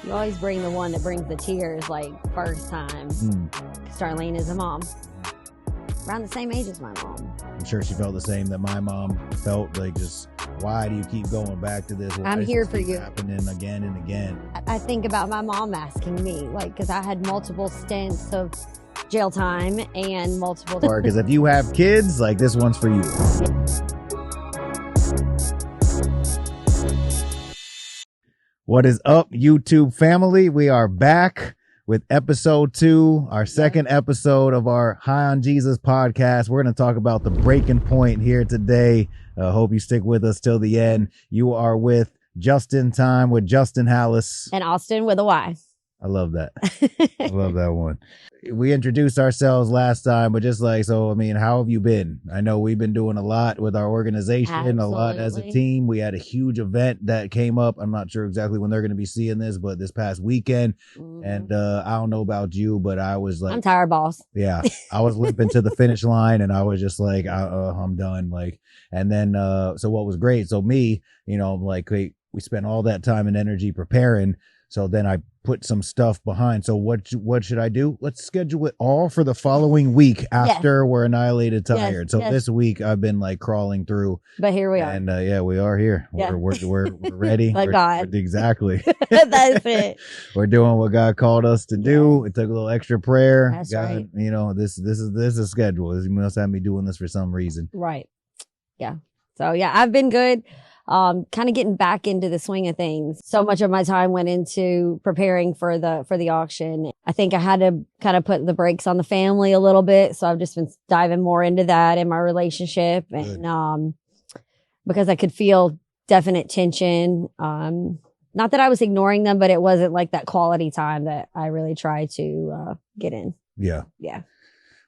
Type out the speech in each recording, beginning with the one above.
You always bring the one that brings the tears, like first time. Starlene is a mom. Around the same age as my mom. I'm sure she felt the same that my mom felt, like, just, why do you keep going back to this? Why I'm here for you. Happening again and again. I think about my mom asking me, like, because I had multiple stints of jail time and multiple. Or because if you have kids, like, this one's for you. What is up, YouTube family? We are back with episode 2, our second episode of our High on Jesus podcast. We're going to talk about the breaking point here today. Hope you stick with us till the end. You are with Justin Time with Justin Hallis. And Austin with a Y. I love that. I love that one. We introduced ourselves last time, but just like, so, I mean, how have you been? I know we've been doing a lot with our organization, Absolutely. A lot as a team. We had a huge event that came up. I'm not sure exactly when they're going to be seeing this, but this past weekend. And I don't know about you, but I was like, I'm tired, boss. Yeah, I was limping to the finish line and I was just like, I'm done. Like, and then, so what was great? So me, you know, like we spent all that time and energy preparing. So then I put some stuff behind. So what should I do? Let's schedule it all for the following week after we're annihilated tired. So this week I've been like crawling through. But here we are. And we are here. Yeah. We're ready. Like God. Exactly. That's it. We're doing what God called us to do. It took a little extra prayer. That's God, right. You know, this is a schedule. He must have me doing this for some reason. Right. Yeah. So yeah, I've been good. Kind of getting back into the swing of things. So much of my time went into preparing for the auction. I think I had to kind of put the brakes on the family a little bit. So I've just been diving more into that in my relationship. And, because I could feel definite tension. Not that I was ignoring them, but it wasn't like that quality time that I really tried to, get in. Yeah. Yeah.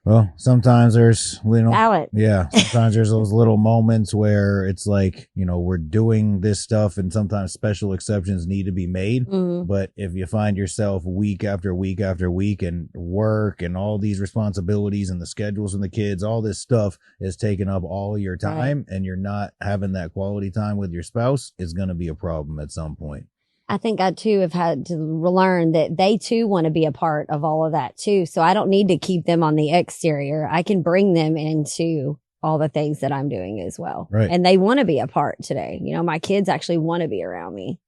Well, sometimes there's, Balance. Yeah. Sometimes there's those little moments where it's like, we're doing this stuff and sometimes special exceptions need to be made. Mm-hmm. But if you find yourself week after week after week and work and all these responsibilities and the schedules and the kids, all this stuff is taking up all your time and you're not having that quality time with your spouse, it's going to be a problem at some point. I think I too have had to learn that they too want to be a part of all of that too. So I don't need to keep them on the exterior. I can bring them into all the things that I'm doing as well. Right. And they want to be a part today. My kids actually want to be around me.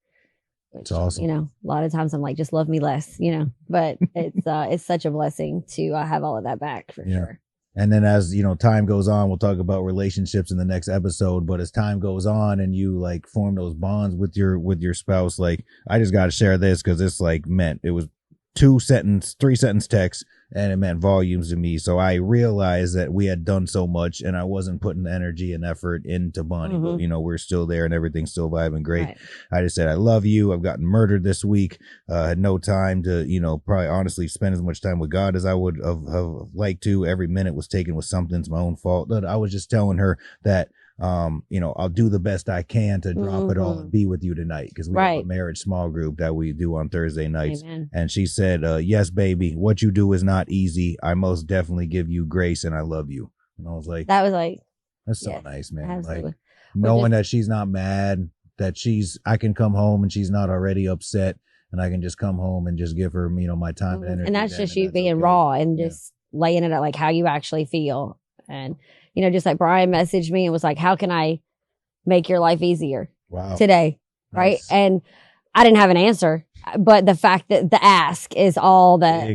It's awesome. A lot of times I'm like, just love me less, but it's such a blessing to have all of that back for sure. And then as, time goes on, we'll talk about relationships in the next episode. But as time goes on and you like form those bonds with your spouse, like I just got to share this because it's like it was 3 sentence text and it meant volumes to me. So I realized that we had done so much and I wasn't putting the energy and effort into Bonnie, but we're still there and everything's still vibing great. Right. I just said, I love you. I've gotten murdered this week. Had no time to, probably honestly spend as much time with God as I would have liked to. Every minute was taken with something. It's my own fault. But I was just telling her that, I'll do the best I can to drop it all and be with you tonight because we have a marriage small group that we do on Thursday nights. Amen. And she said, yes, baby, what you do is not easy. I most definitely give you grace and I love you. And I was like, that's so nice, man. Absolutely. Like knowing that she's not mad, that I can come home and she's not already upset and I can just come home and just give her, my time and energy. And that's just you being raw and just laying it out like how you actually feel. And just like Brian messaged me and was like, how can I make your life easier today? Nice. Right. And I didn't have an answer, but the fact that the ask is all that,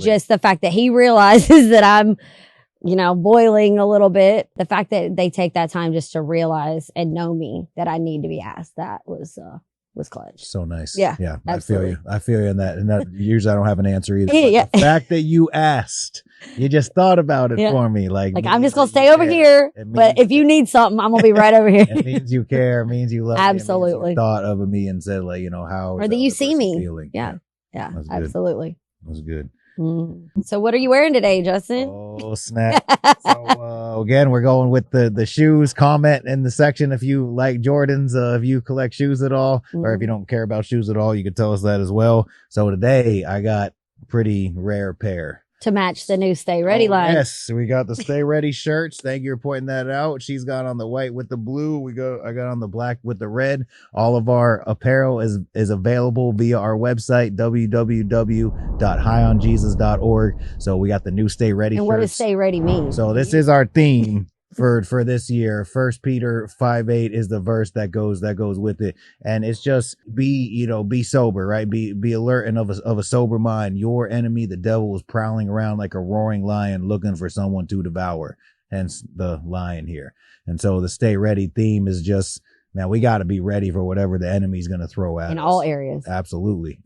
just the fact that he realizes that I'm, boiling a little bit, the fact that they take that time just to realize and know me that I need to be asked, that was clutch. So nice. Yeah. Absolutely. I feel you in that. And that usually I don't have an answer either. The fact that you asked, you just thought about it for me. Like I'm just going to stay over here, but if you need something, I'm going to be right over here. It means you care. It means you love absolutely. Me. It means you thought of me and said like, how. Or that you see me. Feeling. Yeah. Absolutely. That was good. So what are you wearing today, Justin? Oh, snap. So again, we're going with the shoes. Comment in the section if you like Jordans, if you collect shoes at all, or if you don't care about shoes at all, you can tell us that as well. So today I got a pretty rare pair. To match the new Stay Ready line. Yes, we got the Stay Ready shirts. Thank you for pointing that out. She's got on the white with the blue. I got on the black with the red. All of our apparel is available via our website, www.highonjesus.org. So we got the new Stay Ready shirts. And what does Stay Ready mean? So this is our theme for this year. 1 Peter 5:8 is the verse that goes with it, and it's just be sober, right? Be alert and of a sober mind. Your enemy, the devil, is prowling around like a roaring lion looking for someone to devour, hence the lion here. And so the Stay Ready theme is just, man, we got to be ready for whatever the enemy's going to throw at us. In all areas. Absolutely.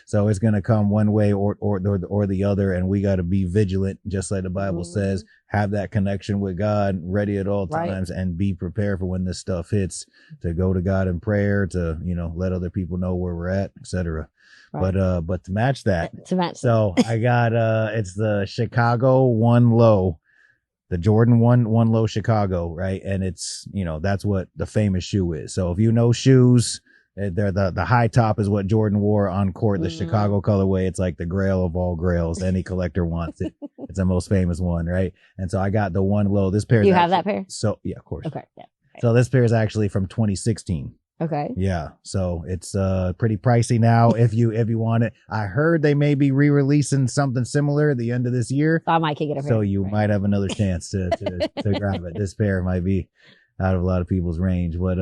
So it's going to come one way or the other, and we got to be vigilant, just like the Bible says. Have that connection with God, ready at all times, and be prepared for when this stuff hits, to go to God in prayer, to let other people know where we're at, etc. Right. But to match that, so I got it's the Chicago One Low. The Jordan one low Chicago, right? And it's, that's what the famous shoe is. So if you know shoes, they're the high top is what Jordan wore on court, the Chicago colorway. It's like the grail of all grails. Any collector wants it. It's the most famous one, right? And so I got the one low. This pair. You have that pair? So yeah, of course. Okay. Yeah. Okay. So this pair is actually from 2016. Okay. Yeah. So it's pretty pricey now if you want it. I heard they may be re-releasing something similar at the end of this year. So I might kick it up. So you might have another chance to grab it. This pair might be out of a lot of people's range. But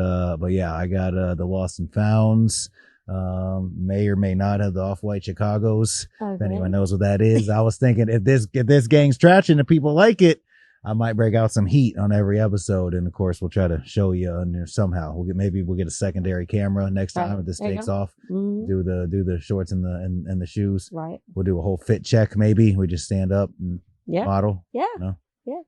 yeah, I got the Lost and Founds. May or may not have the Off-White Chicagos. Okay. If anyone knows what that is. I was thinking if this gains traction and people like it, I might break out some heat on every episode, and of course we'll try to show you on there somehow. We'll get a secondary camera next time if this takes off. Mm-hmm. Do the shorts and the shoes. Right. We'll do a whole fit check. Maybe we just stand up and model. Yeah. Yeah.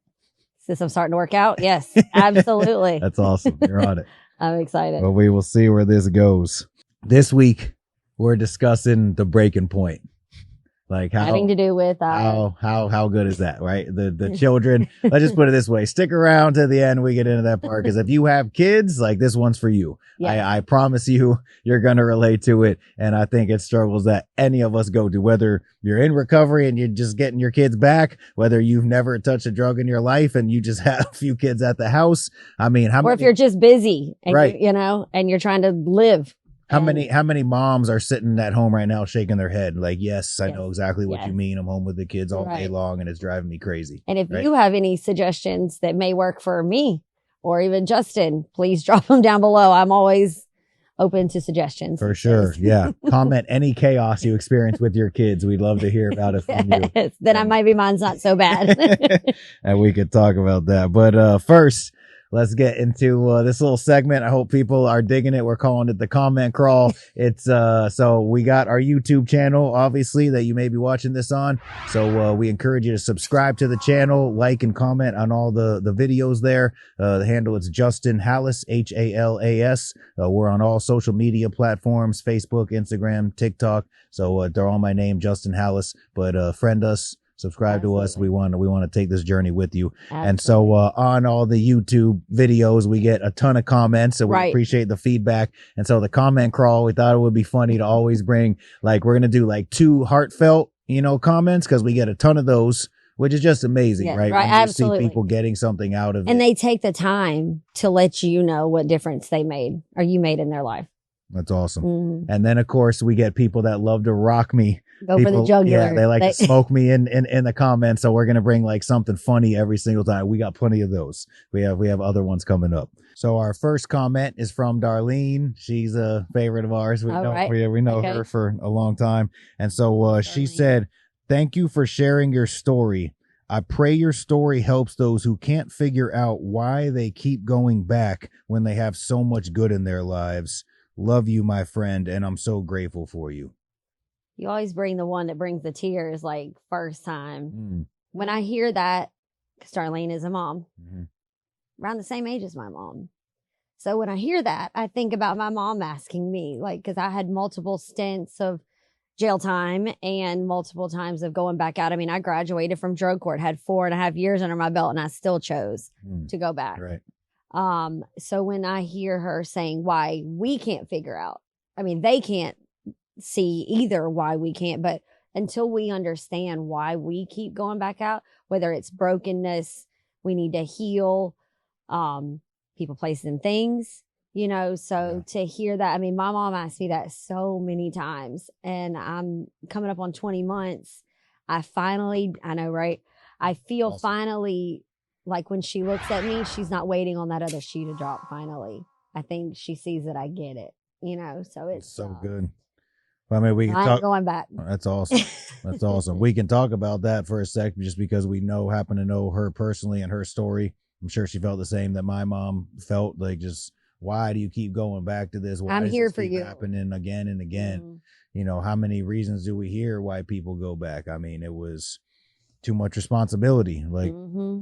Since I'm starting to work out, yes, absolutely. That's awesome. You're on it. I'm excited. Well, we will see where this goes. This week we're discussing the breaking point. Like having to do with how good is that, right? The children. Let's just put it this way: stick around to the end. We get into that part because if you have kids, like this one's for you. Yeah. I promise you're gonna relate to it, and I think it's struggles that any of us go to. Whether you're in recovery and you're just getting your kids back, whether you've never touched a drug in your life and you just have a few kids at the house. I mean, if you're just busy, and right? And you're trying to live. How many moms are sitting at home right now shaking their head like, yes, I know exactly what you mean. I'm home with the kids all day long and it's driving me crazy. And if you have any suggestions that may work for me or even Justin, please drop them down below. I'm always open to suggestions. For sure. Yeah. Comment any chaos you experience with your kids. We'd love to hear about it from you. Then mine's not so bad. And we could talk about that. But first, let's get into this little segment. I hope people are digging it. We're calling it the comment crawl. It's so we got our YouTube channel, obviously, that you may be watching this on. So we encourage you to subscribe to the channel, like and comment on all the videos there. The handle is Justin Hallas, Halas. We're on all social media platforms: Facebook, Instagram, TikTok. So they're all my name, Justin Hallas. But friend us. Subscribe to us. We want to take this journey with you. Absolutely. And so on all the YouTube videos, we get a ton of comments. So we appreciate the feedback. And so the comment crawl, we thought it would be funny to always bring, like, we're going to do like 2 heartfelt, comments because we get a ton of those, which is just amazing, right? Right. Absolutely. See people getting something out of it. And they take the time to let you know what difference they made or you made in their life. That's awesome. Mm-hmm. And then, of course, we get people that love to rock me. Go for the jugular. Yeah, they like to smoke me in the comments. So we're going to bring like something funny every single time. We got plenty of those. We have other ones coming up. So our first comment is from Darlene. She's a favorite of ours. We know her for a long time. And so she said, "Thank you for sharing your story. I pray your story helps those who can't figure out why they keep going back when they have so much good in their lives. Love you, my friend, and I'm so grateful for you." You always bring the one that brings the tears, like first time. When I hear that, because Darlene is a mom, around the same age as my mom. So when I hear that, I think about my mom asking me, like, because I had multiple stints of jail time and multiple times of going back out. I mean, I graduated from drug court, had 4.5 years under my belt, and I still chose to go back. Right. So when I hear her saying why we can't figure out, I mean, they can't see either why we can't, but until we understand why we keep going back out, whether it's brokenness, we need to heal, people, places, and things, so to hear that, I mean, my mom asked me that so many times, and I'm coming up on 20 months. I know, right? I feel awesome. Finally, like when she looks at me, she's not waiting on that other shoe to drop. Finally, I think she sees that I get it, so it's so good. Well, I mean, we can talk going back. That's awesome. That's awesome. We can talk about that for a sec, just because we happen to know her personally and her story. I'm sure she felt the same that my mom felt, like, just, why do you keep going back to this? Why I'm does here this for keep you. Happening again and again? Mm-hmm. How many reasons do we hear why people go back? I mean, it was too much responsibility. Like,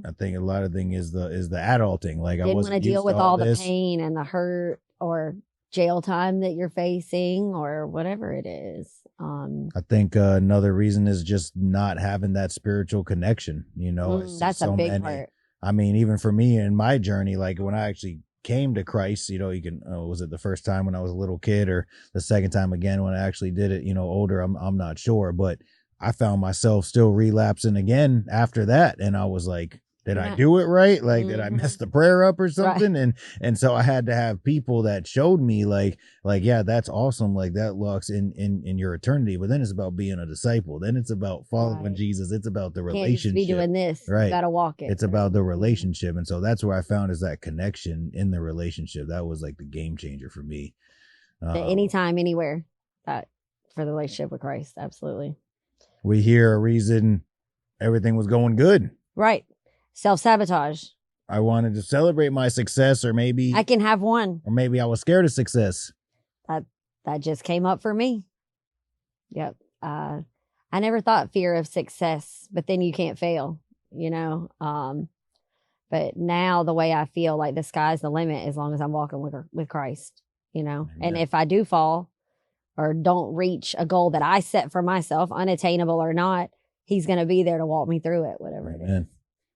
I think a lot of thing is the adulting. Like, I didn't want to deal with all the pain and the hurt or jail time that you're facing or whatever it is. I think another reason is just not having that spiritual connection. That's a big part. I mean, even for me in my journey, like when I actually came to Christ, you can, was it the first time when I was a little kid, or the second time again when I actually did it, older? I'm not sure, but I found myself still relapsing again after that. And I was like, did I do it right? Like, did I mess the prayer up or something? Right. And so I had to have people that showed me like, yeah, that's awesome. Like, that locks in your eternity. But then it's about being a disciple. Then it's about following Jesus. It's about the relationship. Can't just be doing this. Right. You gotta walk it. It's about the relationship. And so that's where I found is that connection in the relationship. That was like the game changer for me. Anytime, anywhere, that for the relationship with Christ. Absolutely. We hear a reason everything was going good. Right. Self-sabotage. I wanted to celebrate my success, or maybe I can have one. Or maybe I was scared of success. That just came up for me. Yep. I never thought fear of success, but then you can't fail, but now the way I feel, like the sky's the limit as long as I'm walking with Christ, Amen. And if I do fall or don't reach a goal that I set for myself, unattainable or not, he's going to be there to walk me through it, whatever Amen. It is.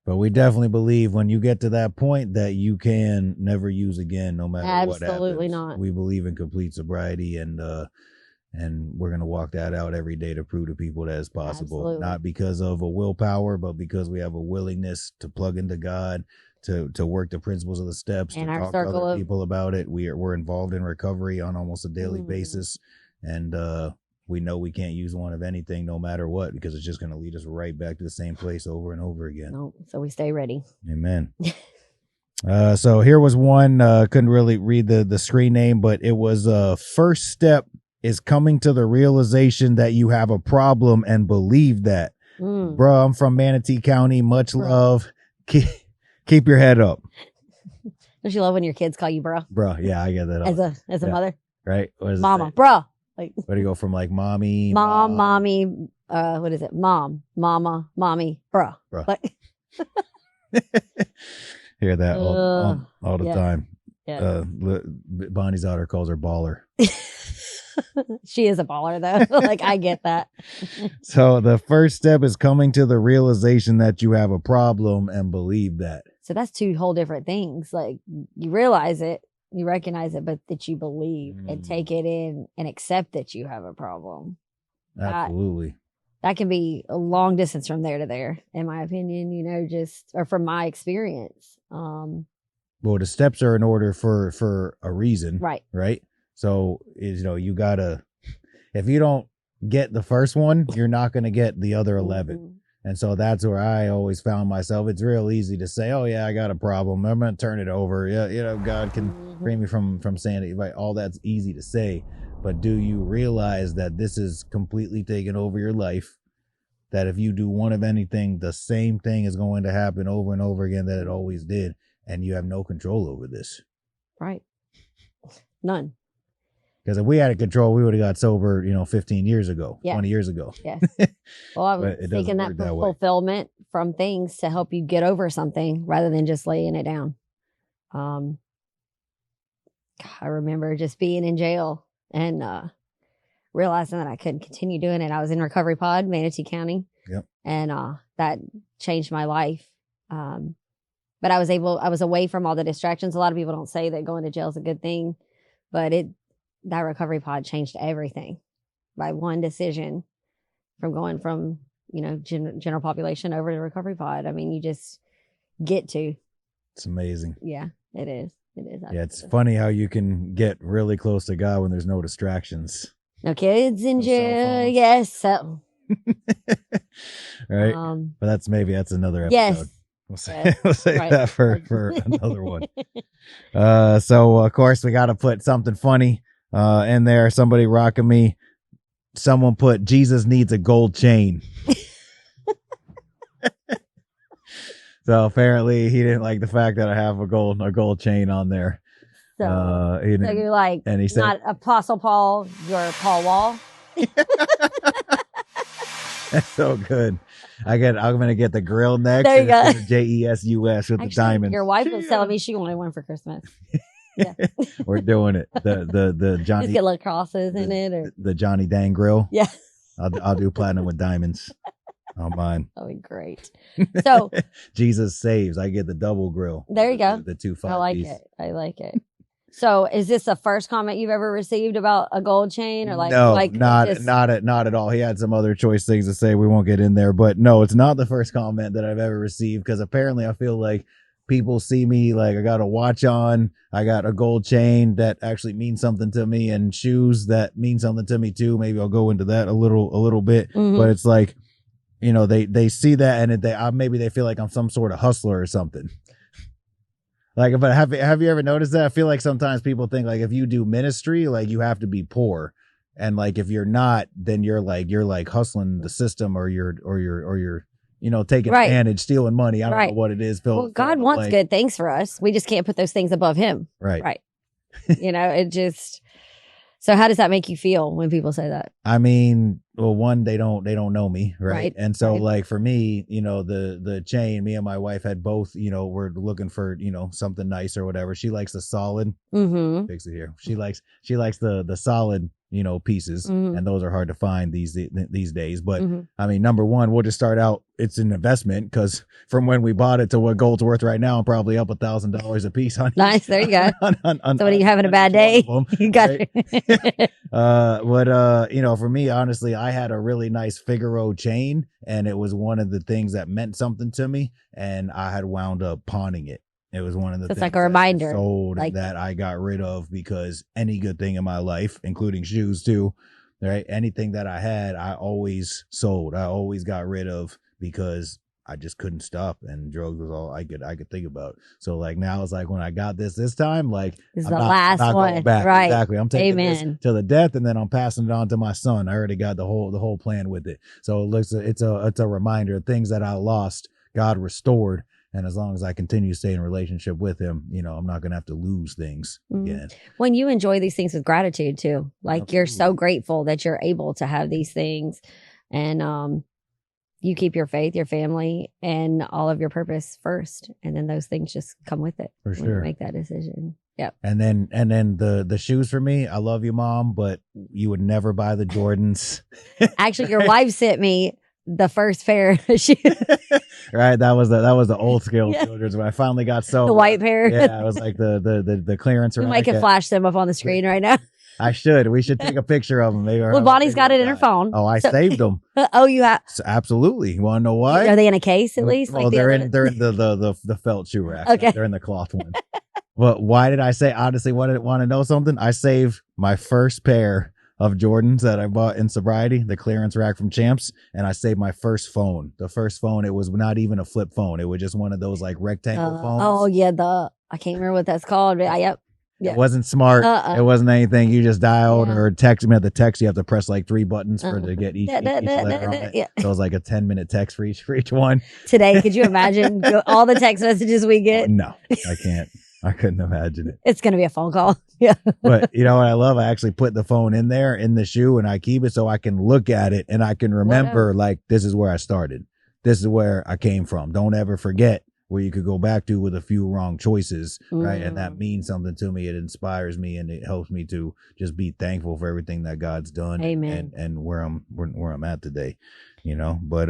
But we definitely believe when you get to that point that you can never use again, no matter what happens. Absolutely not. We believe in complete sobriety, and we're going to walk that out every day to prove to people that it's possible. Absolutely. Not because of a willpower, but because we have a willingness to plug into God, to work the principles of the steps, and to talk to other people about it. We're involved in recovery on almost a daily basis, and we know we can't use one of anything no matter what, because it's just going to lead us right back to the same place over and over again. No, so we stay ready. Amen. So here was one, couldn't really read the screen name, but it was first step is coming to the realization that you have a problem and believe that. Bro, I'm from Manatee County. Much love. Keep your head up. Don't you love when your kids call you bro? Bro, yeah, I get that. As a mother. Right. What is Mama, bro. Like, where do you go from, like, mommy, mommy, what is it? Mom, mama, mommy, bro. Like, hear that all the time. Yeah. Bonnie's daughter calls her baller. She is a baller, though. Like, I get that. So the first step is coming to the realization that you have a problem and believe that. So that's two whole different things. Like, you realize it, you recognize it, but that you believe and take it in and accept that you have a problem. Absolutely. That can be a long distance from there to there, in my opinion, or from my experience. Well, the steps are in order for a reason. Right. Right. So, you gotta, if you don't get the first one, you're not going to get the other 11. And so that's where I always found myself. It's real easy to say, oh yeah, I got a problem, I'm going to turn it over. Yeah. God can free me from saying it. Right. All that's easy to say. But do you realize that this is completely taking over your life? That if you do one of anything, the same thing is going to happen over and over again that it always did. And you have no control over this. Right. None. Because if we had a control, we would have got sober, 15 years ago, 20 years ago. Yes. Well, I was taking that fulfillment from things to help you get over something rather than just laying it down. I remember just being in jail and realizing that I couldn't continue doing it. I was in recovery pod, Manatee County. Yep. And that changed my life. But I was away from all the distractions. A lot of people don't say that going to jail is a good thing, but that recovery pod changed everything by one decision from going from, general population over to recovery pod. I mean, you just get to. It's amazing. Yeah, it is. It is. Yeah, it's funny how you can get really close to God when there's no distractions. No kids in jail. Yes. So. Right. But that's another episode. Yes. We'll say that for another one. So of course we got to put something funny in there. Somebody rocking me. Someone put Jesus needs a gold chain. So apparently he didn't like the fact that I have a gold chain on there. So you're like, and he said, not Apostle Paul, you're Paul Wall. That's so good. I'm gonna get the grill next. There you go. JESUS with the diamonds. Your wife was telling me she wanted one for Christmas. Yeah. We're doing it. The Johnny. Just get little crosses in it, or the Johnny Dang grill. Yeah. I'll do platinum with diamonds on mine. That would be great. So Jesus saves. I get the double grill. There you go. The 2 5 I like it. I like it. So is this the first comment you've ever received about a gold chain, or no, not at all. He had some other choice things to say. We won't get in there, but no, it's not the first comment that I've ever received, because apparently I feel like people see me like I got a watch on, I got a gold chain that actually means something to me, and shoes that mean something to me too. Maybe I'll go into that a little bit, but it's like, they see that and maybe they feel like I'm some sort of hustler or something. Like, but have you ever noticed that? I feel like sometimes people think like if you do ministry, like you have to be poor, and like if you're not, then you're like hustling the system, or you're taking advantage, stealing money. I don't know what it is. Well, God wants good things for us. We just can't put those things above Him. Right. It just. So how does that make you feel when people say that? I mean, well, one, they don't know me, right? And so like for me, the chain, me and my wife had both, we're looking for, something nice or whatever. She likes the solid. Mm-hmm. Fix it here. She likes the solid, pieces, and those are hard to find these days. But I mean, number one, we'll just start out. It's an investment, because from when we bought it to what gold's worth right now, I'm probably up $1,000 a piece. Nice. There you go. So when you're having a bad day, you got it. But for me, honestly, I had a really nice Figaro chain, and it was one of the things that meant something to me, and I had wound up pawning it. It was one of the things like a reminder, sold that I got rid of, because any good thing in my life, including shoes too, right? Anything that I had, I always sold. I always got rid of, because I just couldn't stop, and drugs was all I could think about. So like now it's like when I got this time, like this is the last one, back. Right? Exactly. I'm taking this to the death, and then I'm passing it on to my son. I already got the whole plan with it. So it's a reminder of things that I lost, God restored. And as long as I continue to stay in a relationship with Him, I'm not going to have to lose things again. When you enjoy these things with gratitude too, like Absolutely. You're so grateful that you're able to have these things, and you keep your faith, your family, and all of your purpose first, and then those things just come with it. For sure, you make that decision. Yep. And then the shoes for me. I love you, Mom, but you would never buy the Jordans. Actually, your wife sent me the first pair of shoes. Right, that was the old school children's. When I finally got the white pair. Yeah, it was like the clearance. We might can flash them up on the screen right now. We should take a picture of them. Maybe. Well, Bonnie's got it in her phone. Oh, I saved them. Oh, you have? Absolutely. You want to know why? Are they in a case at least? Well, they're in the felt shoe rack. Okay, they're in the cloth one. But why did I say? Honestly, want to know something? I saved my first pair of Jordans that I bought in sobriety, the clearance rack from Champs, and I saved my first phone. The first phone, it was not even a flip phone. It was just one of those like rectangle phones. Oh yeah, I can't remember what that's called. But yep. Yeah. It wasn't smart. It wasn't anything. You just dialed or text me at the text. You have to press like 3 buttons to get each letter on it. Yeah. So it was like a 10-minute text for each one. Today, could you imagine all the text messages we get? No, I can't. I couldn't imagine it. It's going to be a phone call. Yeah. But you know what I love? I actually put the phone in there in the shoe, and I keep it so I can look at it and I can remember like, this is where I started. This is where I came from. Don't ever forget where you could go back to with a few wrong choices. Right. And that means something to me. It inspires me, and it helps me to just be thankful for everything that God's done. Amen. And where I'm at today, But,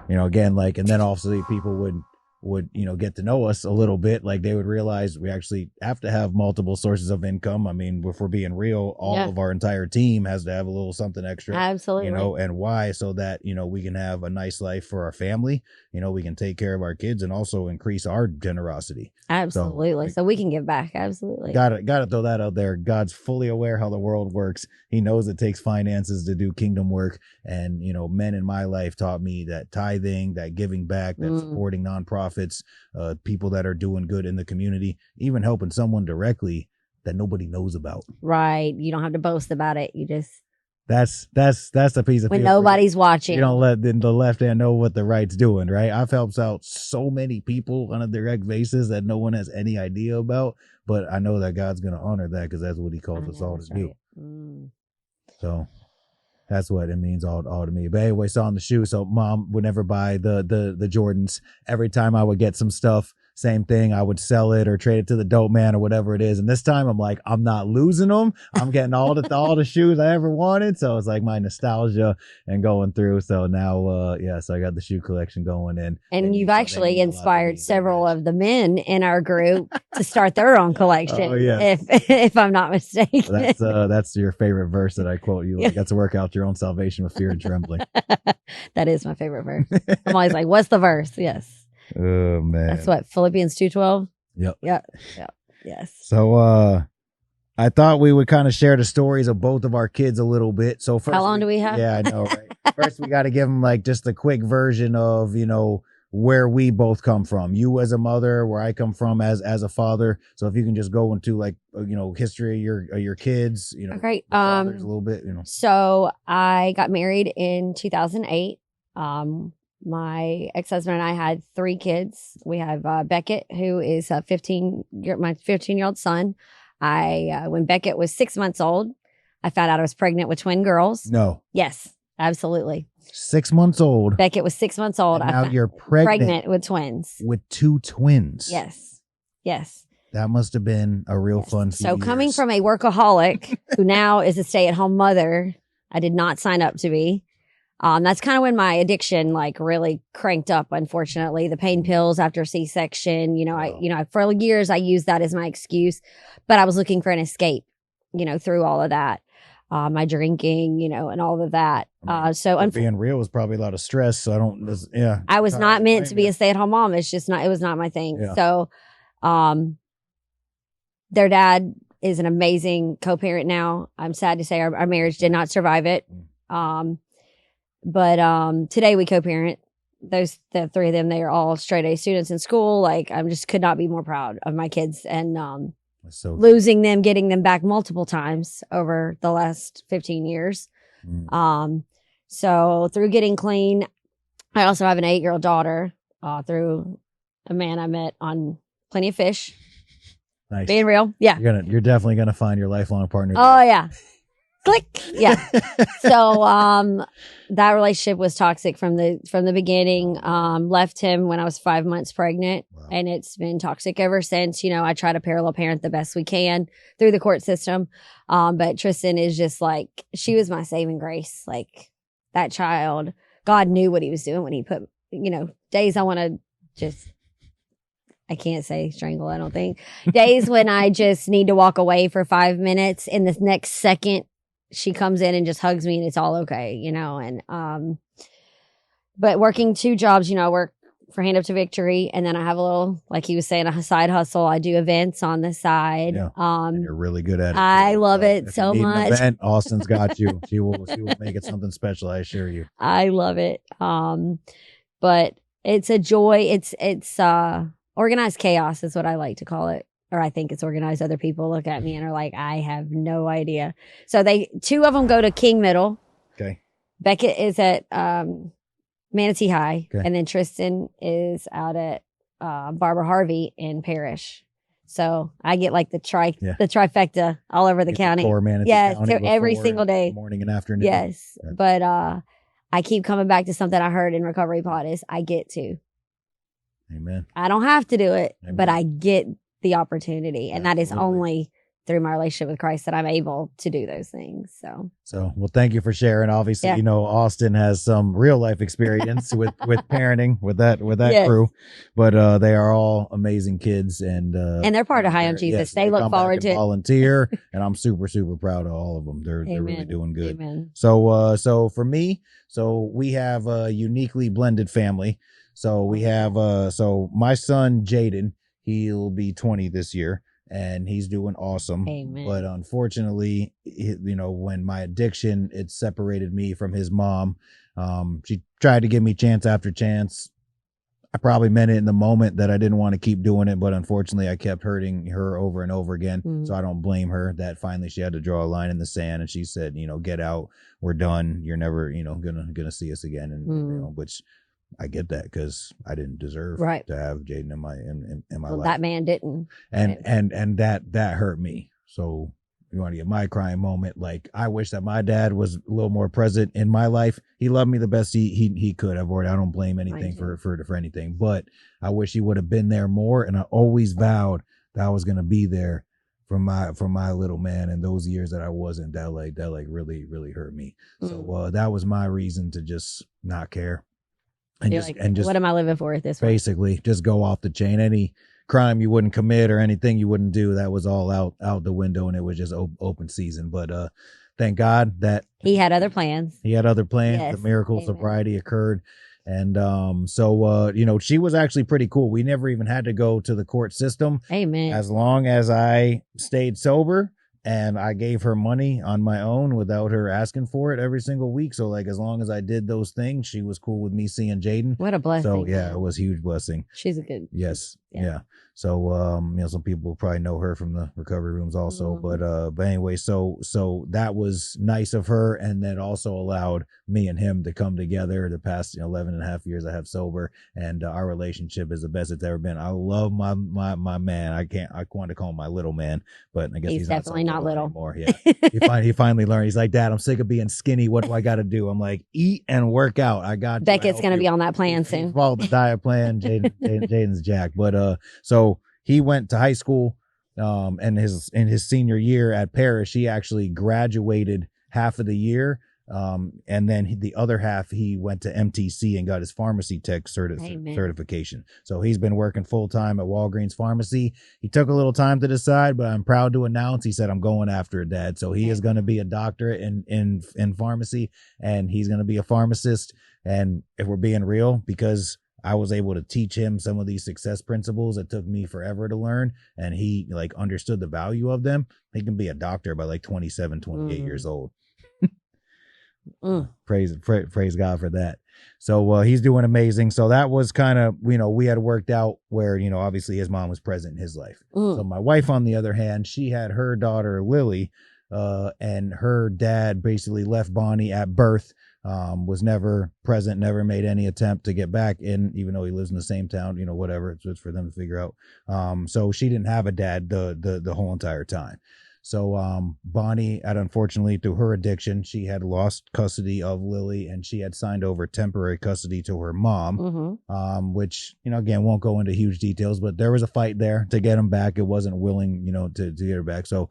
again, like, and then also people would, would, get to know us a little bit, like they would realize we actually have to have multiple sources of income. I mean, if we're being real, all of our entire team has to have a little something extra. Absolutely. And why? So that, we can have a nice life for our family, we can take care of our kids and also increase our generosity. Absolutely. So we can give back. Absolutely. Gotta throw that out there. God's fully aware how the world works. He knows it takes finances to do kingdom work. And, men in my life taught me that tithing, that giving back, that supporting nonprofits, people that are doing good in the community, even helping someone directly that nobody knows about. Right. You don't have to boast about it. You just. That's the piece of when nobody's watching. You don't let the left hand know what the right's doing, right? I've helped out so many people on a direct basis that no one has any idea about, but I know that God's going to honor that because that's what he calls us all to do. So that's what it means all to me. But anyway, so on the shoe, so mom would never buy the Jordans. Every time I would get some stuff, same thing. I would sell it or trade it to the dope man or whatever it is. And this time I'm like, I'm not losing them. I'm getting all the shoes I ever wanted. So it's like my nostalgia and going through. So now, so I got the shoe collection going in. And you've actually inspired several of the men in our group to start their own collection. If I'm not mistaken. That's your favorite verse that I quote. You got to work out your own salvation with fear and trembling. That is my favorite verse. I'm always like, what's the verse? Yes. Oh man, that's what Philippians 2:12. Yep. Yes. So I thought we would kind of share the stories of both of our kids a little bit. So first, how long do we have? Yeah, I know, right? First, we got to give them like just a quick version of where we both come from. You as a mother, where I come from as a father. So if you can just go into like history of your kids, great. A little bit, So I got married in 2008. My ex-husband and I had 3 kids. We have Beckett, who is my 15-year-old son. When Beckett was 6 months old, I found out I was pregnant with twin girls. No. Yes, absolutely. 6 months old. Beckett was 6 months old. And now you're pregnant with twins. With 2 twins. Yes. That must have been a real fun few years. Coming from a workaholic who now is a stay-at-home mother, I did not sign up to be. That's kind of when my addiction really cranked up, unfortunately. The pain pills after C-section, for years I used that as my excuse, but I was looking for an escape, through all of that. My drinking, and all of that. Being real was probably a lot of stress. So I was not meant to be a stay-at-home mom. It was not my thing. Yeah. So, their dad is an amazing co-parent now. I'm sad to say our marriage did not survive it. But today we co-parent. The 3 of them, they are all straight A students in school. I just could not be more proud of my kids and losing them, getting them back multiple times over the last 15 years. So through getting clean, I also have an 8-year-old daughter through a man I met on Plenty of Fish. Nice. Being real. Yeah. You're definitely gonna find your lifelong partner. Oh yeah. Click. Yeah. So, that relationship was toxic from the beginning. Left him when I was 5 months pregnant. Wow. And it's been toxic ever since. I try to parallel parent the best we can through the court system. But Tristan is just she was my saving grace. That child, God knew what he was doing when he put, days I want to just, I can't say strangle, I don't think. Days when I just need to walk away for 5 minutes, and the next second she comes in and just hugs me and it's all okay, and, but working 2 jobs, I work for Hand Up to Victory, and then I have a little, like he was saying, a side hustle. I do events on the side. Yeah, and you're really good at it. I love it so much. An event, Austin's got you. She will make it something special, I assure you. I love it. But it's a joy. It's organized chaos is what I like to call it. Or I think it's organized. Other people look at me and are like, I have no idea. So 2 of them go to King Middle. Okay. Beckett is at Manatee High. Okay. And then Tristan is out at Barbara Harvey in Parish. So I get the trifecta all over the county. Yes, every single day. Morning and afternoon. Yes. Yeah. But I keep coming back to something I heard in Recovery Pod is I get to. Amen. I don't have to do it, but I get the opportunity. And that is only through my relationship with Christ that I'm able to do those things. So, well, thank you for sharing. Obviously, you know, Austyn has some real life experience with parenting with that crew, but they are all amazing kids, and they're part of High on Jesus. Yes, they look forward to it. Volunteer, and I'm super proud of all of them. They're really doing good. Amen. So for me, we have a uniquely blended family. So we have so my son Jaden, he'll be 20 this year. And he's doing awesome. Amen. But unfortunately, you know, when my addiction, it separated me from his mom. She tried to give me chance after chance. I probably meant it in the moment that I didn't want to keep doing it, but unfortunately I kept hurting her over and over again. Mm-hmm. So I don't blame her that finally she had to draw a line in the sand, and she said, you know, get out, we're done. You're never, you know, gonna see us again. And you know, which I get that, because I didn't deserve to have Jaden in my life. That man didn't. And that hurt me. So you want to get my crying moment. Like, I wish that my dad was a little more present in my life. He loved me the best he could. I don't blame anything for anything, but I wish he would have been there more. And I always vowed that I was going to be there for my little man. And those years that I wasn't, that really hurt me. So that was my reason to just not care. And just what am I living for at this point? Basically, just go off the chain. Any crime you wouldn't commit or anything you wouldn't do, that was all out the window, and it was just open season. But thank God that he had other plans. Yes. The miracle sobriety occurred. And you know, she was actually pretty cool. We never even had to go to the court system. Amen. As long as I stayed sober. And I gave her money on my own without her asking for it every single week. So, like, as long as I did those things, she was cool with me seeing Jaden. What a blessing. So, yeah, it was a huge blessing. She's a good. Yes. Yeah. So, you know, some people probably know her from the recovery rooms also. Mm-hmm. But anyway, so that was nice of her. And then also allowed me and him to come together the past 11 and a half years I have sober. And our relationship is the best it's ever been. I love my man. I want to call him my little man, but I guess he's definitely not little anymore. Yeah. he finally learned. He's like, Dad, I'm sick of being skinny. What do I got to do? I'm like, eat and work out. I got Beckett's going to be on that plan soon. Follow the diet plan. Jaden's jacked. But so he went to high school, and in his senior year at Parrish, he actually graduated half of the year. And then the other half, he went to MTC and got his pharmacy tech certification. So he's been working full time at Walgreens Pharmacy. He took a little time to decide, but I'm proud to announce he said, I'm going after it, Dad. So he is going to be a doctorate in pharmacy, and he's going to be a pharmacist. And if we're being real, because I was able to teach him some of these success principles that took me forever to learn, and he like understood the value of them, he can be a doctor by like 27, 28 years old. Praise God for that. So he's doing amazing. So that was kind of, you know, we had worked out where, you know, obviously his mom was present in his life. So my wife, on the other hand, she had her daughter Lily, and her dad basically left Bonnie at birth. Was never present, never made any attempt to get back in, even though he lives in the same town, you know, whatever. It's for them to figure out. So she didn't have a dad the whole entire time. So Bonnie, unfortunately, through her addiction, she had lost custody of Lily, and she had signed over temporary custody to her mom, which, you know, again, won't go into huge details, but there was a fight there to get him back. It wasn't willing, you know, to get her back. So,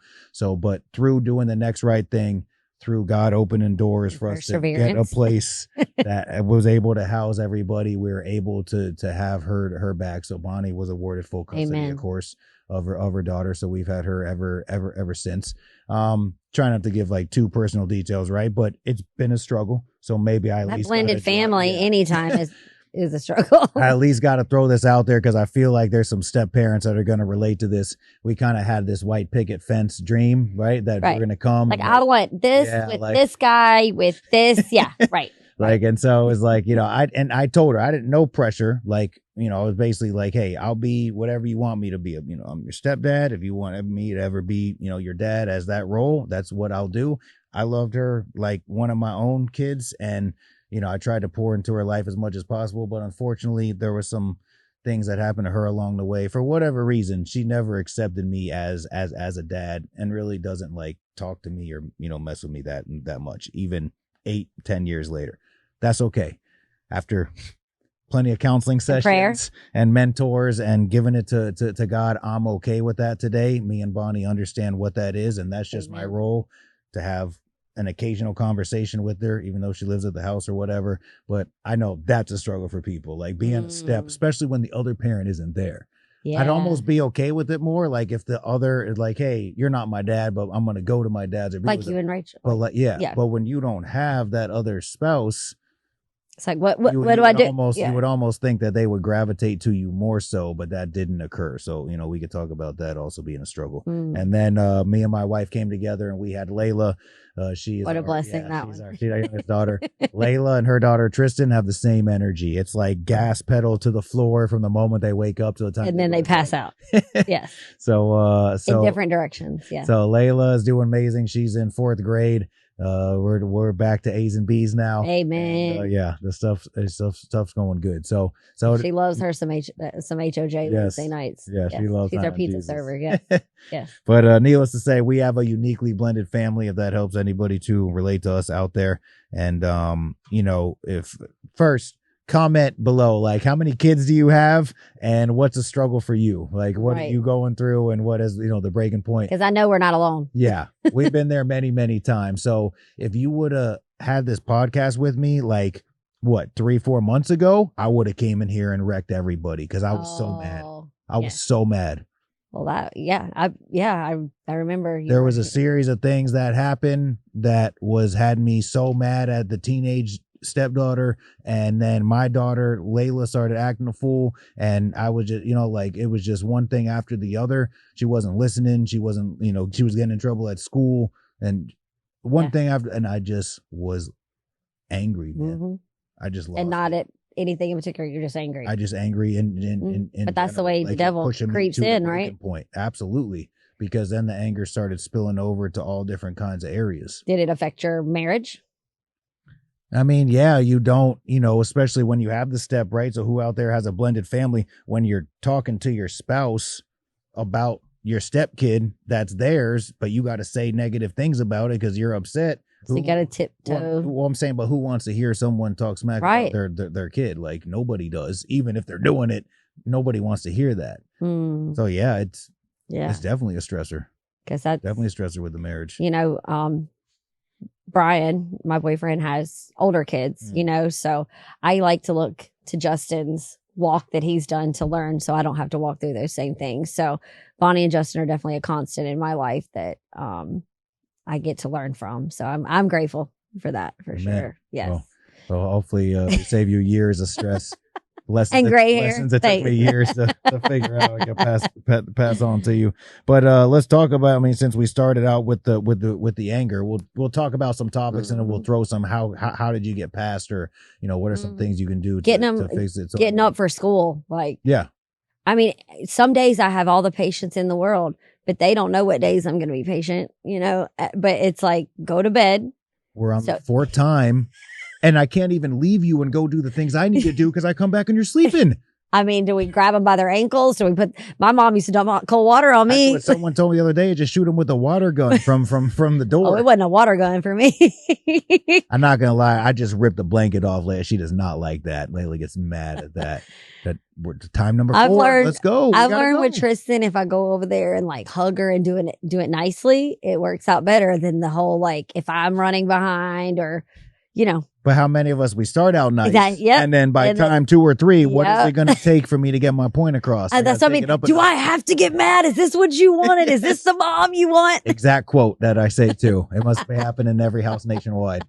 but through doing the next right thing, through God opening doors for us to get a place that was able to house everybody, we were able to have her back. So Bonnie was awarded full custody, of course, of her daughter. So we've had her ever since. Trying not to give like too personal details, right? But it's been a struggle. So maybe I at least blended family anytime is a struggle. I at least got to throw this out there because I feel like there's some step parents that are going to relate to this. We kind of had this white picket fence dream, right? That we're going to come. Like, I want this with this guy with this. Yeah, right. Like, and so it was like, you know, I told her I didn't know pressure. Like, you know, I was basically like, hey, I'll be whatever you want me to be. You know, I'm your stepdad. If you want me to ever be, you know, your dad as that role, that's what I'll do. I loved her like one of my own kids, and you know, I tried to pour into her life as much as possible, but unfortunately there were some things that happened to her along the way. For whatever reason, she never accepted me as a dad, and really doesn't like talk to me or, you know, mess with me that much, even 8-10 years later. That's okay. After plenty of counseling sessions and mentors and giving it to God. I'm okay with that today. Me and Bonnie understand what that is. And that's just my role, to have an occasional conversation with her, even though she lives at the house or whatever. But I know that's a struggle for people, like being a step, especially when the other parent isn't there. Yeah. I'd almost be okay with it more, like if the other is like, hey, you're not my dad, but I'm going to go to my dad's. Or like you and Rachel. But like, yeah. But when you don't have that other spouse, it's like, what do I do? You would almost think that they would gravitate to you more so, but that didn't occur. So, we could talk about that also being a struggle. And then me and my wife came together and we had Layla. She is what a blessing that she's one. She's our youngest daughter. Layla and her daughter Tristan have the same energy. It's like gas pedal to the floor from the moment they wake up to the time. And then they pass out. Yes. So in different directions. Yeah. So Layla is doing amazing. She's in 4th grade. We're back to A's and B's now. Amen. And, the stuff's going good. So she loves her some HOJ Wednesday nights. Yeah, she loves. She's our pizza server. Yeah, yeah. But needless to say, we have a uniquely blended family. If that helps anybody to relate to us out there, and if first comment below, like, how many kids do you have and what's a struggle for you? Like, what are you going through and what is, the breaking point? Because I know we're not alone. Yeah. We've been there many, many times. So if you would have had this podcast with me, like, 3-4 months ago, I would have came in here and wrecked everybody because I was so mad. I was so mad. Well, I remember. There was a series of things that happened that had me so mad at the teenage stepdaughter, and then my daughter Layla started acting a fool, and I was just it was just one thing after the other. She wasn't listening, she wasn't she was getting in trouble at school, and one thing after, and I just was angry, man. I just lost not it. at anything in particular, you're just angry. I just angry and but that's the way the devil creeps in, right? Point. Absolutely. Because then the anger started spilling over to all different kinds of areas. Did it affect your marriage? I mean, yeah, you don't, especially when you have the step, right? So who out there has a blended family, when you're talking to your spouse about your stepkid, that's theirs, but you got to say negative things about it because you're upset. So you got to tiptoe. Well, I'm saying, but who wants to hear someone talk smack about their kid? Like, nobody does. Even if they're doing it, nobody wants to hear that. So yeah, it's definitely a stressor. Because that's definitely a stressor with the marriage. Brian, my boyfriend, has older kids, so I like to look to Justin's walk that he's done to learn, so I don't have to walk through those same things. So Bonnie and Justin are definitely a constant in my life that I get to learn from. So I'm grateful for that, for sure. Yes. Well, hopefully we save you years of stress. And gray hair. Lessons that took me years to figure out. I can pass on to you. But let's talk about. I mean, since we started out with the anger, we'll talk about some topics and then we'll throw some. How did you get past, or what are some things you can do to fix it? So, getting up for school, yeah. I mean, some days I have all the patience in the world, but they don't know what days I'm going to be patient. But it's like, go to bed. We're on the 4th time. And I can't even leave you and go do the things I need to do because I come back and you're sleeping. I mean, do we grab them by their ankles? Do we put? My mom used to dump cold water on me. That's what someone told me the other day. Just shoot them with a water gun from the door. Oh, it wasn't a water gun for me. I'm not gonna lie. I just ripped the blanket off. Layla. She does not like that. Layla gets mad at that. We're time number 4. Let's go. I've learned with Tristan, if I go over there and hug her and do it nicely, it works out better than the whole if I'm running behind or. But how many of us, we start out nice, yep. And then by time 2 or 3, what is it going to take for me to get my point across? That's what I mean. Do I have to get mad? Is this what you wanted? Is this the mom you want? Exact quote that I say too. It must be happening in every house nationwide.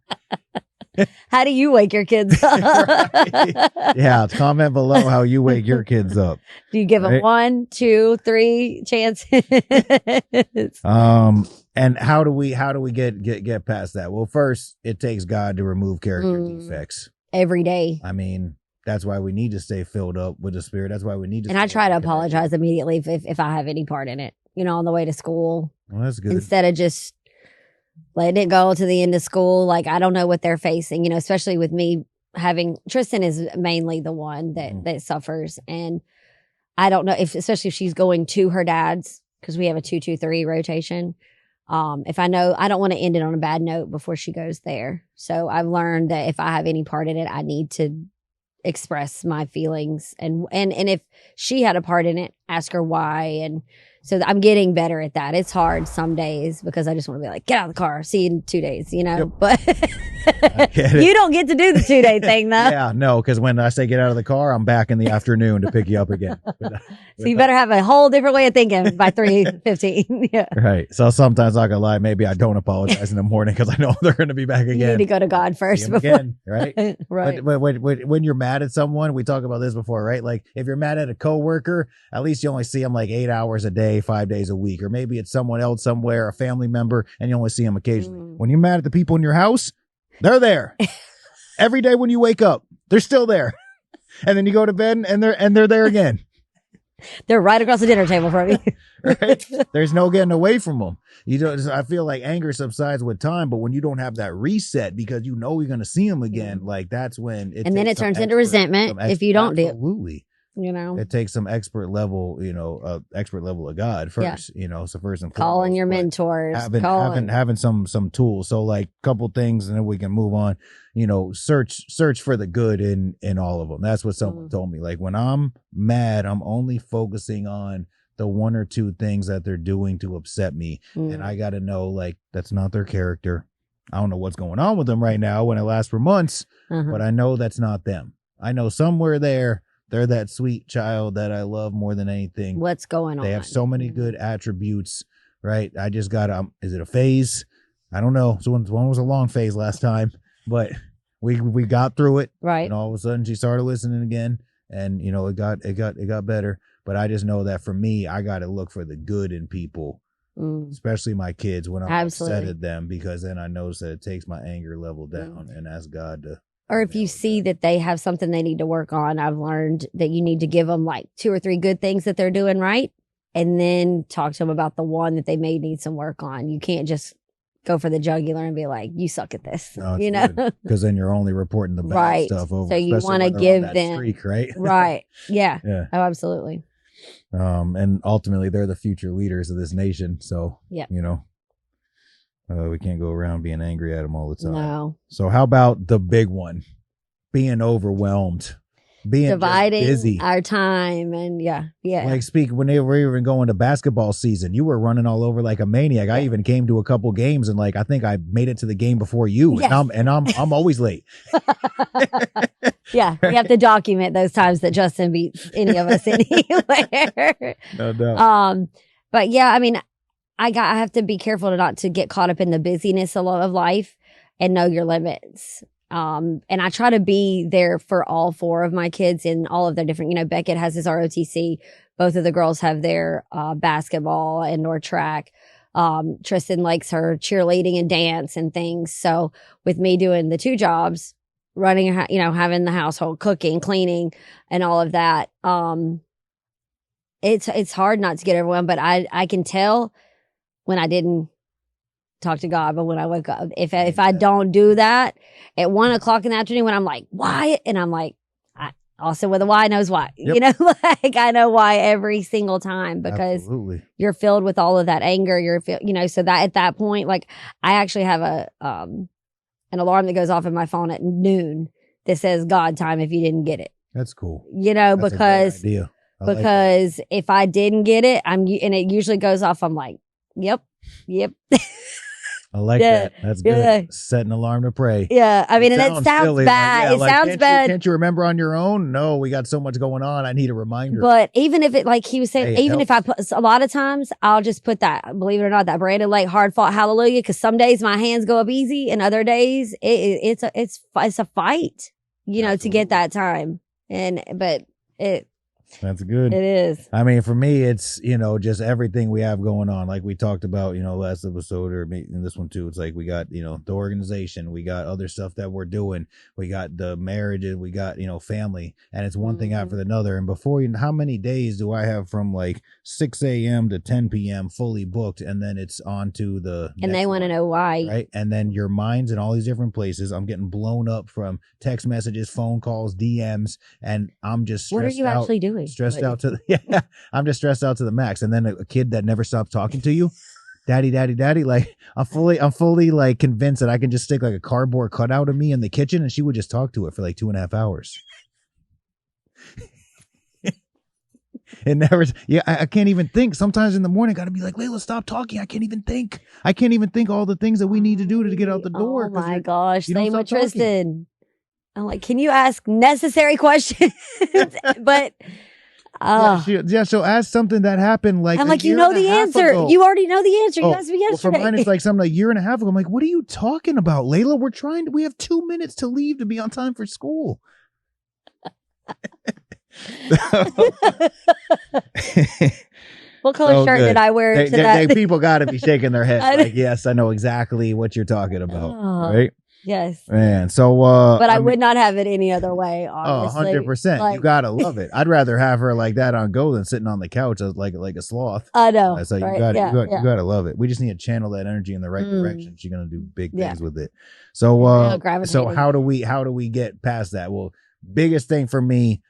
How do you wake your kids up? Right. Yeah, comment below how you wake your kids up. Do you give them 1, 2, 3 chances? And how do we get past that? Well, first, it takes God to remove character defects every day. I mean, that's why we need to stay filled up with the Spirit. That's why we need to. And I try to apologize immediately if I have any part in it. On the way to school. Well, that's good. Instead of just letting it go to the end of school. I don't know what they're facing. Especially with me having Tristan is mainly the one that suffers, and I don't know especially if she's going to her dad's, because we have a 2-2-3 rotation. If I know, I don't want to end it on a bad note before she goes there. So I've learned that if I have any part in it, I need to express my feelings and if she had a part in it, ask her why. And so I'm getting better at that. It's hard some days because I just want to be like, get out of the car, see you in 2 days, you know. Yep. But you don't get to do the 2 day thing though. Yeah, no, because when I say get out of the car, I'm back in the afternoon to pick you up again. So you better have a whole different way of thinking by 3:15. Yeah. Right. So sometimes I can lie. Maybe I don't apologize in the morning because I know they're going to be back again. You need to go to God first. Before. Again, right? Right. But when you're mad at someone, we talked about this before, right? Like if you're mad at a coworker, at least you only see them like 8 hours a day, 5 days a week, or maybe it's someone else somewhere, a family member, and you only see them occasionally. When you're mad at the people in your house, they're there every day. When you wake up, they're still there, and then you go to bed and they're there again. They're right across the dinner table from you. Right? There's no getting away from them. You don't. I feel like anger subsides with time, but when you don't have that reset because you know you're going to see them again, like that's when it. And then it turns into resentment if you don't do it. Absolutely. You know, it takes some expert level of God first, you know, so first and foremost. Calling your mentors, having some tools. So like a couple things and then we can move on, you know, search for the good in all of them. That's what someone told me. Like when I'm mad, I'm only focusing on the one or two things that they're doing to upset me. And I got to know like, that's not their character. I don't know what's going on with them right now when it lasts for months, but I know that's not them. I know somewhere there, they're that sweet child that I love more than anything. What's going on? They have so many good attributes, right? I just got is it a phase? I don't know. So one was a long phase last time, but we got through it. Right. And all of a sudden she started listening again and you know, it got better. But I just know that for me, I got to look for the good in people, especially my kids when I'm upset at them, because then I notice that it takes my anger level down and ask God to. Or if you see that they have something they need to work on, I've learned that you need to give them like 2 or 3 good things that they're doing right. And then talk to them about the one that they may need some work on. You can't just go for the jugular and be like, you suck at this, you know? Because then you're only reporting the bad stuff over. So you want to give them. Streak, right? Right. Yeah. Oh, absolutely. And ultimately they're the future leaders of this nation. So, you know. We can't go around being angry at them all the time. No. So how about the big one? Being overwhelmed. Being dividing busy. Our time and Like when they were even going to basketball season, you were running all over like a maniac. I even came to a couple games and like I think I made it to the game before you. Yes. And I'm always late. Yeah, we have to document those times that Justin beats any of us anywhere. No doubt. But yeah, I mean, I have to be careful not to get caught up in the busyness of life and know your limits. And I try to be there for all 4 of my kids in all of their different, you know, Beckett has his ROTC. Both of the girls have their basketball and or track. Tristan likes her cheerleading and dance and things. So with me doing the 2 jobs, running, you know, having the household, cooking, cleaning and all of that, it's hard not to get overwhelmed, but I can tell when I didn't talk to God, but when I wake up, if I don't do that at 1:00 in the afternoon, when I'm like, why? And I'm like, also with a why knows why, you know, like I know why every single time because you're filled with all of that anger. You know, so that at that point, like I actually have an alarm that goes off in my phone at noon that says God time if you didn't get it. That's cool. You know, because if I didn't get it, and it usually goes off, I'm like, Yep. I like that. That's good. Set an alarm to pray. Yeah. I mean, and it sounds bad. Like, it sounds bad. Can't you remember on your own? No, we got so much going on. I need a reminder. But even if it, like he was saying, even if I put, a lot of times I'll just put that, believe it or not, that Brandon Lake hard fought hallelujah. Cause some days my hands go up easy and other days it's a fight, you know, to get that time. That's good. It is. I mean, for me, it's, you know, just everything we have going on. Like we talked about, you know, last episode or in this one too. It's like we got, you know, the organization, we got other stuff that we're doing. We got the marriages, we got, you know, family, and it's one thing after another. And before you, how many days do I have from like 6 a.m. to 10 p.m. fully booked? And then it's on to the and they want to know why. Right. And then your mind's in all these different places. I'm getting blown up from text messages, phone calls, DMs, and I'm just stressed out. What are you actually doing? Stressed out to I'm just stressed out to the max. And then a kid that never stops talking to you, daddy, like I'm fully like convinced that I can just stick like a cardboard cutout of me in the kitchen and she would just talk to it for like 2.5 hours. It never. Yeah, I can't even think. Sometimes in the morning, got to be like, Layla, stop talking. I can't even think. I can't even think all the things that we need to do to get out the door. Oh my gosh, you don't same with stop talking. Tristan. I'm like, can you ask necessary questions? But she'll ask something that happened like I'm like, you know the answer. Ago. You already know the answer. You asked me yesterday. Well, for mine, it's like something a year and a half ago. I'm like, what are you talking about, Layla? We have 2 minutes to leave to be on time for school. What color shirt did I wear to that? People got to be shaking their heads like, yes, I know exactly what you're talking about, right? Yes. Man, so but I would not have it any other way, honestly. 100%. Like, you got to love it. I'd rather have her like that on go than sitting on the couch like a sloth. I know. So right? you got to love it. We just need to channel that energy in the right direction. She's going to do big things with it. So how do we get past that? Well, biggest thing for me,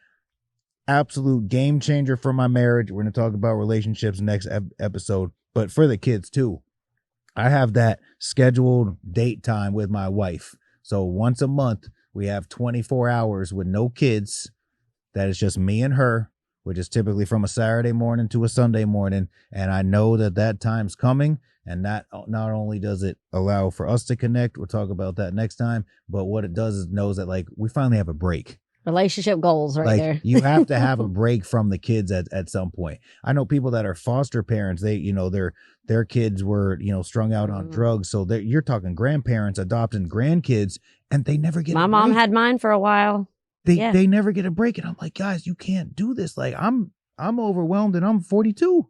absolute game changer for my marriage. We're going to talk about relationships next episode, but for the kids too. I have that scheduled date time with my wife. So once a month, we have 24 hours with no kids. That is just me and her, which is typically from a Saturday morning to a Sunday morning. And I know that time's coming. And that not only does it allow for us to connect, we'll talk about that next time, but what it does is knows that like we finally have a break. Relationship goals there. You have to have a break from the kids at some point. I know people that are foster parents, their kids were, strung out on drugs. So you're talking grandparents adopting grandkids and they never get My mom had mine for a while. They never get a break. And I'm like, guys, you can't do this. Like I'm overwhelmed and I'm 42.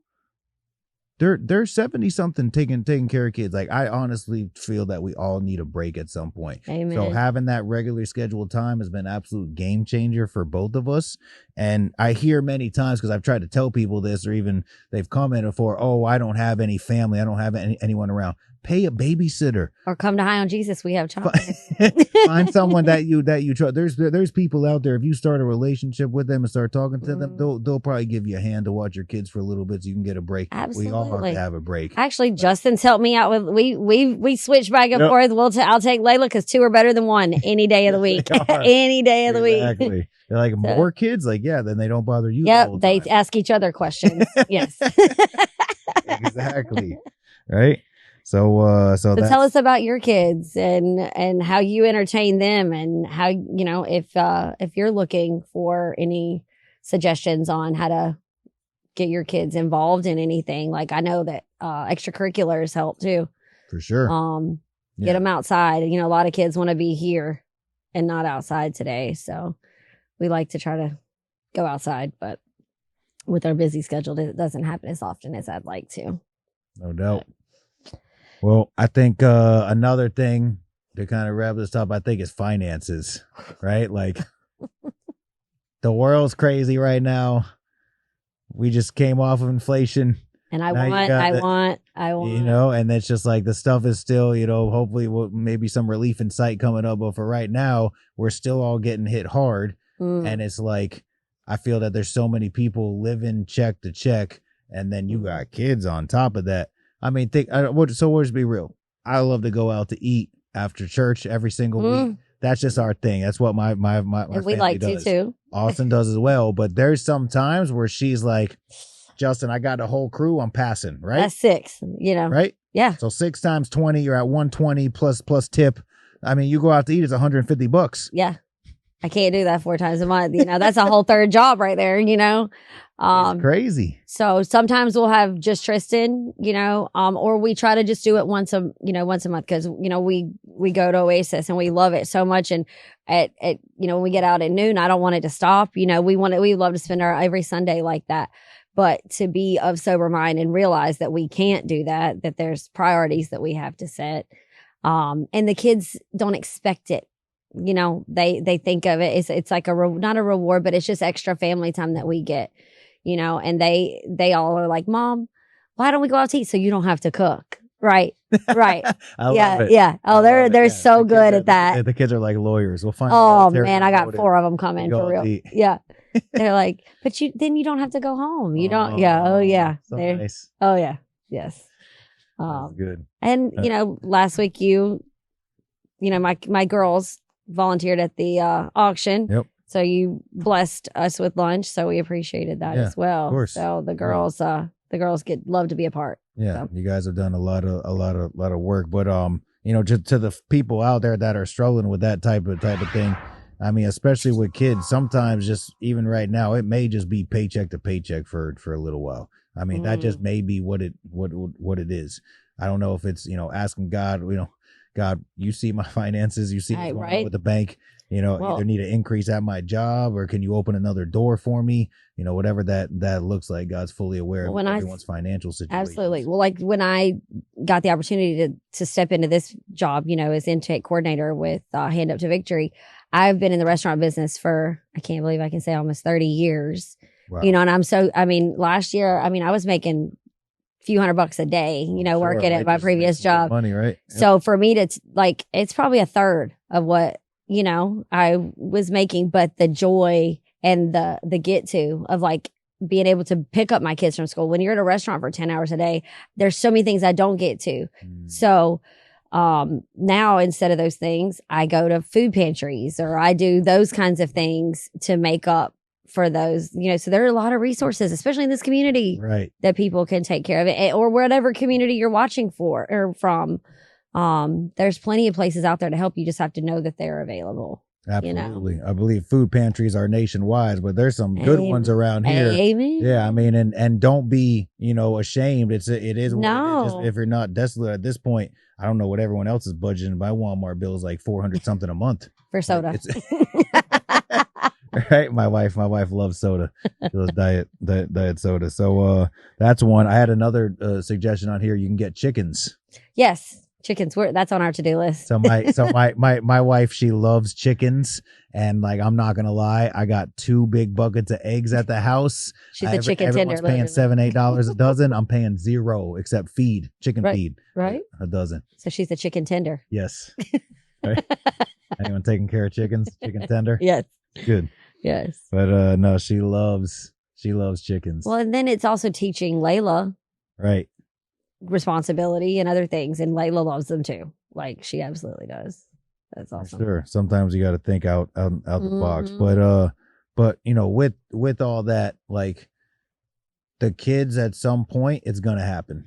They're 70 something taking care of kids. Like I honestly feel that we all need a break at some point. Amen. So having that regularly scheduled time has been an absolute game changer for both of us. And I hear many times, because I've tried to tell people this, or even they've commented for, oh, I don't have any family. I don't have anyone around. Pay a babysitter or come to High on Jesus. We have chocolate. Find someone that you trust. There's people out there. If you start a relationship with them and start talking to them, they'll probably give you a hand to watch your kids for a little bit so you can get a break. Absolutely. We all have to have a break. Actually, Justin's helped me out with we switch back and forth. I'll take Layla because 2 are better than 1 any day of the week. Any day of the week. Exactly. They're like more kids. Like then they don't bother you. Yep. They ask each other questions. Yes. Exactly. Right. So tell us about your kids and how you entertain them and how, if you're looking for any suggestions on how to get your kids involved in anything. Like I know that extracurriculars help too. For sure. Get them outside. A lot of kids want to be here and not outside today. So we like to try to go outside, but with our busy schedule, it doesn't happen as often as I'd like to. No doubt. Well, I think another thing to kind of wrap this up, I think is finances, right? Like the world's crazy right now. We just came off of inflation. And I want. And it's just like the stuff is still, hopefully maybe some relief in sight coming up. But for right now, we're still all getting hit hard. And it's like, I feel that there's so many people living check to check. And then you got kids on top of that. I mean, so let's be real. I love to go out to eat after church every single week. That's just our thing. That's what my family like does. To too. Austin does as well. But there's some times where she's like, Justin, I got a whole crew. I'm passing, right? That's 6, Right? Yeah. So 6 times 20, you're at 120 plus tip. I mean, you go out to eat, it's $150. Yeah. I can't do that 4 times a month. That's a whole third job right there, It's crazy. So sometimes we'll have just Tristan, or we try to just do it once a month because, we go to Oasis and we love it so much. And at when we get out at noon, I don't want it to stop. We love to spend our every Sunday like that. But to be of sober mind and realize that we can't do that there's priorities that we have to set. And the kids don't expect it. They think of it. It's like not a reward, but it's just extra family time that we get. And they all are like, Mom, why don't we go out to eat so you don't have to cook? Right. Right. I love it. Yeah. Oh, they're so good at that. The kids are like lawyers. We'll find. Oh man, I got 4 of them coming for real. Yeah. They're like, but then you don't have to go home. You don't. Yeah. Oh yeah. So nice. Oh yeah. Yes. That's good. And last week my girls volunteered at the auction. Yep. So you blessed us with lunch, so we appreciated that as well. Of course. So the girls, love to be a part. Yeah, so. You guys have done a lot of work, but just to the people out there that are struggling with that type of thing. I mean, especially with kids, sometimes just even right now, it may just be paycheck to paycheck for a little while. I mean, that just may be what it is. I don't know if it's asking God, God, you see my finances, you see what's going on with the bank. Either need an increase at my job or can you open another door for me? Whatever that looks like, God's fully aware of everyone's financial situation. Absolutely. Well, like when I got the opportunity to step into this job, as intake coordinator with Hand Up to Victory, I've been in the restaurant business for, I can't believe I can say almost 30 years. Wow. And last year, I was making a few $100 a day, working at my previous job. Money, right? Yep. So for me to it's probably a third of what I was making, but the joy and the get to of being able to pick up my kids from school. When you're at a restaurant for 10 hours a day, there's so many things I don't get to. So, now instead of those things, I go to food pantries or I do those kinds of things to make up for those, so there are a lot of resources, especially in this community, right, that people can take care of it, or whatever community you're watching for or from. There's plenty of places out there to help. You just have to know that they're available. Absolutely. I believe food pantries are nationwide, but there's some good ones around here. Amen. Yeah. I mean, and don't be, ashamed. It is. No. Just, if you're not desolate at this point, I don't know what everyone else is budgeting. My Walmart bill is like $400 something a month for soda. Right. My wife loves soda. She loves diet soda. So, that's one. I had another suggestion on here. You can get chickens. Yes. Chickens, that's on our to-do list. So my wife, she loves chickens, and I'm not gonna lie, I got 2 big buckets of eggs at the house. She's a chicken tender. Everyone's paying $7-8 a dozen. I'm paying $0 except chicken feed, right? A dozen. So she's a chicken tender. Yes. Right? Anyone taking care of chickens? Chicken tender. Yes. Good. Yes. But no, she loves chickens. Well, and then it's also teaching Layla. Right. Responsibility and other things, and Layla loves them too. She absolutely does. That's awesome. Sure. Sometimes you got to think out the box, but with all that, the kids at some point, it's gonna happen.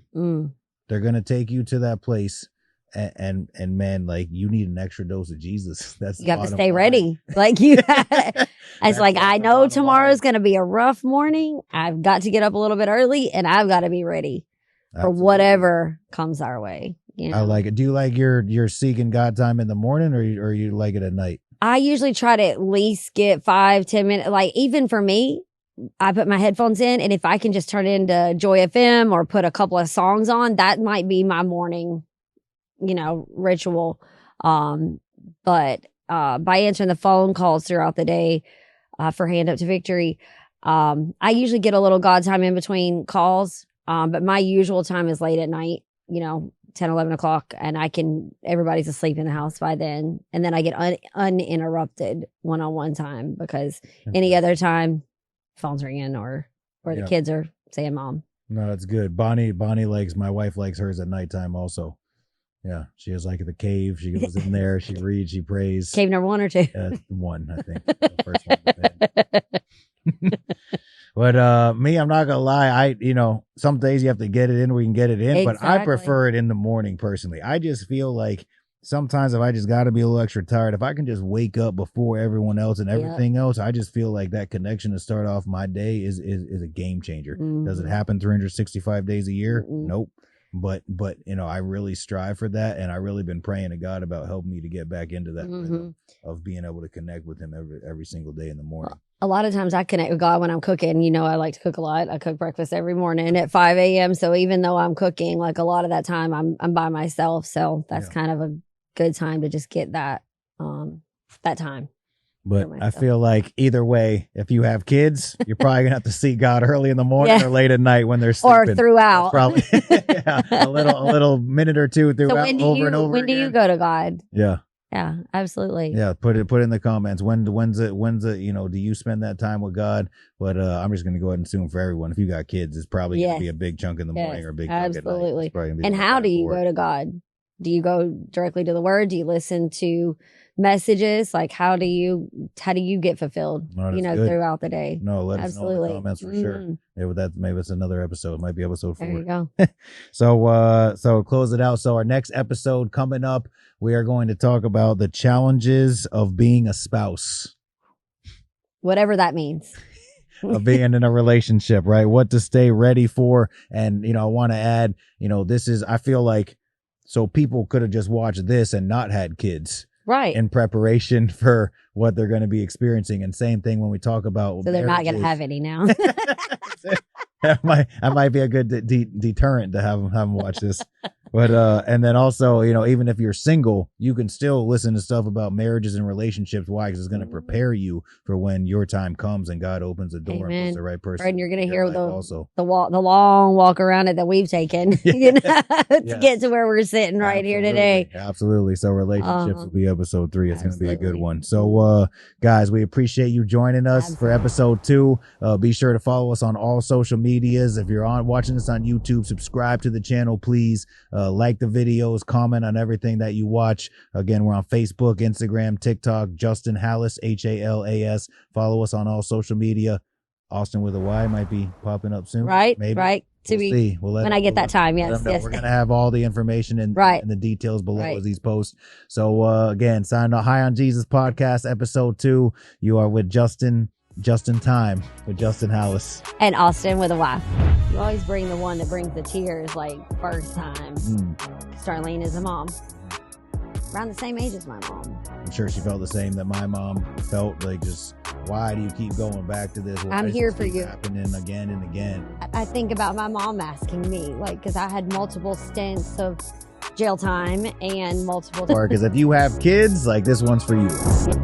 They're gonna take you to that place, and man, you need an extra dose of Jesus. That's you got to stay ready. I know tomorrow's gonna be a rough morning. I've got to get up a little bit early, and I've got to be ready. Absolutely. For whatever comes our way. I like it. Do you like your seeking God time in the morning, or you like it at night? I usually try to at least get 5-10 minutes. Even for me, I put my headphones in, and if I can just turn it into Joy FM or put a couple of songs on, that might be my morning, ritual. But by answering the phone calls throughout the day for Hand Up to Victory, I usually get a little God time in between calls. But my usual time is late at night, 10, 11 o'clock, and everybody's asleep in the house by then. And then I get uninterrupted one-on-one time, because any other time, phone's ringing or the kids are saying mom. No, that's good. Bonnie my wife likes hers at nighttime also. Yeah. She has the cave. She goes in there, she reads, she prays. Cave number 1 or 2? 1, I think. The first one. But me, I'm not gonna lie. Some days you have to get it in where you can get it in, exactly. But I prefer it in the morning personally. I just feel like sometimes if I just got to be a little extra tired, if I can just wake up before everyone else and everything else, I just feel like that connection to start off my day is a game changer. Does it happen 365 days a year? Nope. But I really strive for that, and I really been praying to God about helping me to get back into that rhythm of being able to connect with Him every single day in the morning. A lot of times I connect with God when I'm cooking. I like to cook a lot. I cook breakfast every morning at 5 a.m. So even though I'm cooking, a lot of that time I'm by myself. So that's kind of a good time to just get that time. But I feel like either way, if you have kids, you're probably gonna have to seek God early in the morning or late at night when they're sleeping. Or throughout. That's probably a little minute or two throughout and over. When do you go to God? Yeah. Yeah, absolutely. Yeah, put it in the comments. When's it? Do you spend that time with God? But I'm just gonna go ahead and assume for everyone, if you got kids, it's probably gonna be a big chunk in the morning or a big chunk at night. Absolutely. And how do you go to God? Do you go directly to the word? Do you listen to messages? Like, how do you get fulfilled, good. throughout the day? No, let us know in the comments for sure. Maybe it's another episode. It might be episode 4. There you go. So close it out. So our next episode coming up, we are going to talk about the challenges of being a spouse. Whatever that means. Of being in a relationship, right? What to stay ready for. And, I want to add, I feel like, so people could have just watched this and not had kids. Right. In preparation for what they're going to be experiencing. And same thing when we talk about. So they're not going to have any now. that might be a good deterrent to have them watch this. But and then also, even if you're single, you can still listen to stuff about marriages and relationships. Why? Because it's going to prepare you for when your time comes and God opens the door and puts the right person. Right, and you're going to hear the long walk around it that we've taken, to get to where we're sitting right here today. Absolutely. So relationships will be episode 3. It's going to be a good one. So guys, we appreciate you joining us for episode 2. Be sure to follow us on all social medias. If you're watching this on YouTube, subscribe to the channel, please. Like the videos, comment on everything that you watch. Again, we're on Facebook, Instagram, TikTok, Justin Hallas, Halas. Follow us on all social media. Austyn with a Y might be popping up soon. Right, maybe. Right. See. When I get that time, yes. We're going to have all the information and the details below as these posts. So, again, sign up. High on Jesus podcast, episode 2. You are with Justin Time with Justin Hallas. And Austyn with a Y. You always bring the one that brings the tears, like first time. Starlene is a mom. Around the same age as my mom. I'm sure she felt the same that my mom felt. Like, just, why do you keep going back to this? Why I'm here for you. Happening again and again. I think about my mom asking me, because I had multiple stints of jail time and multiple. Or because if you have kids, this one's for you. Yeah.